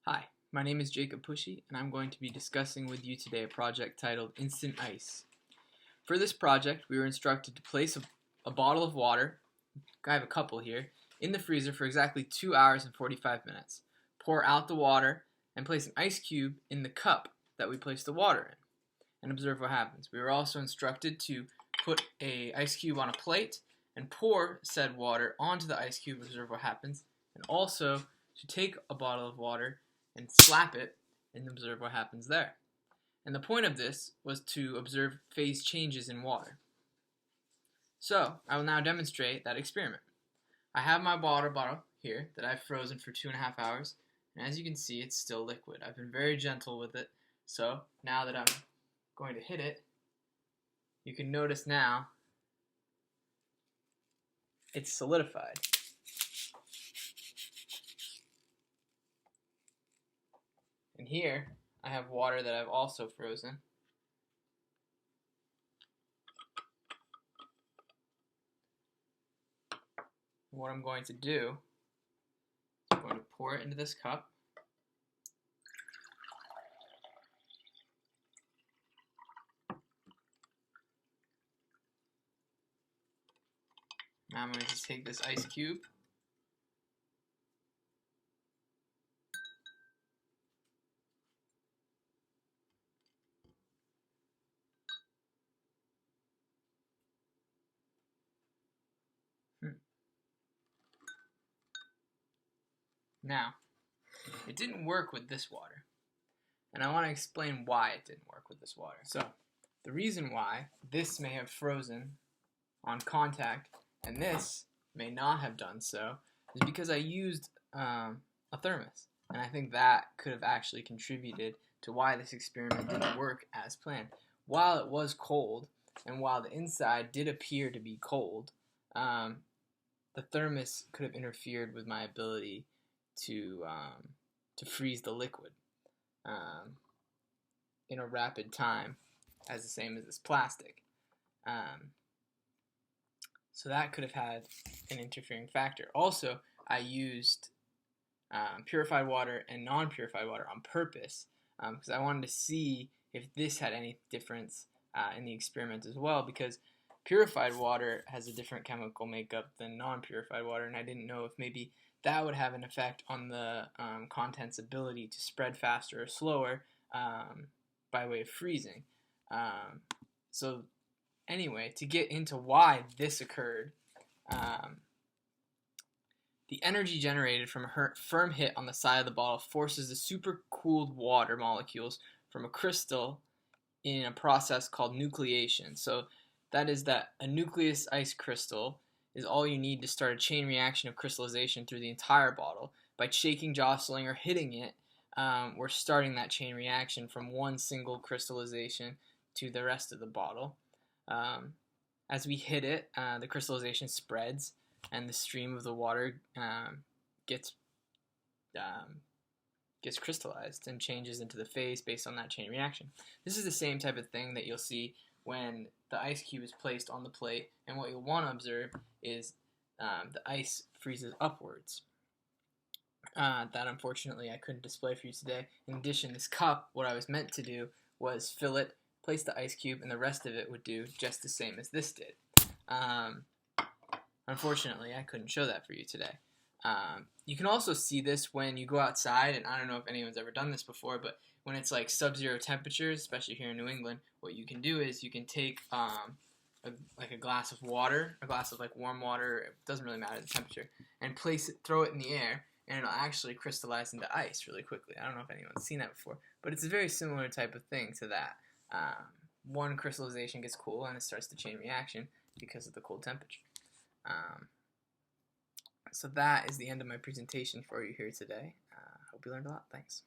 Hi, my name is Jacob Pushy, and I'm going to be discussing with you today a project titled Instant Ice. For this project, we were instructed to place a bottle of water, I have a couple here, in the freezer for exactly 2 hours and 45 minutes. Pour out the water and place an ice cube in the cup that we placed the water in, and observe what happens. We were also instructed to put an ice cube on a plate and pour said water onto the ice cube, observe what happens, and also to take a bottle of water and slap it and observe what happens there. And the point of this was to observe phase changes in water. So I will now demonstrate that experiment. I have my water bottle here that I've frozen for 2.5 hours, and as you can see, it's still liquid. I've been very gentle with it, so now that I'm going to hit it, you can notice now it's solidified. And here I have water that I've also frozen. And what I'm going to do is I'm going to pour it into this cup. Now I'm going to take this ice cube Now, it didn't work with this water, and I want to explain why it didn't work with this water. So, the reason why this may have frozen on contact and this may not have done so is because I used a thermos, and I think that could have actually contributed to why this experiment didn't work as planned. While it was cold, and while the inside did appear to be cold, the thermos could have interfered with my ability to freeze the liquid in a rapid time, as the same as this plastic. So that could have had an interfering factor. Also, I used purified water and non-purified water on purpose because I wanted to see if this had any difference in the experiment as well, because purified water has a different chemical makeup than non-purified water, and I didn't know if maybe that would have an effect on the content's ability to spread faster or slower by way of freezing. So anyway, to get into why this occurred, the energy generated from a firm hit on the side of the bottle forces the supercooled water molecules from a crystal in a process called nucleation. So that is that a nucleus ice crystal is all you need to start a chain reaction of crystallization through the entire bottle. By shaking, jostling, or hitting it, we're starting that chain reaction from one single crystallization to the rest of the bottle. As we hit it, the crystallization spreads, and the stream of the water gets crystallized and changes into the phase based on that chain reaction. This is the same type of thing that you'll see when the ice cube is placed on the plate, and what you'll want to observe is the ice freezes upwards. That unfortunately I couldn't display for you today. In addition, this cup, what I was meant to do was fill it, place the ice cube, and the rest of it would do just the same as this did. Unfortunately, I couldn't show that for you today. You can also see this when you go outside, and I don't know if anyone's ever done this before, but when it's like sub-zero temperatures, especially here in New England, what you can do is you can take a glass of water, a glass of like warm water, it doesn't really matter the temperature, and place it, throw it in the air, and it'll actually crystallize into ice really quickly. I don't know if anyone's seen that before, but it's a very similar type of thing to that. One crystallization gets cool and it starts the chain reaction because of the cold temperature. So that is the end of my presentation for you here today. Hope you learned a lot. Thanks.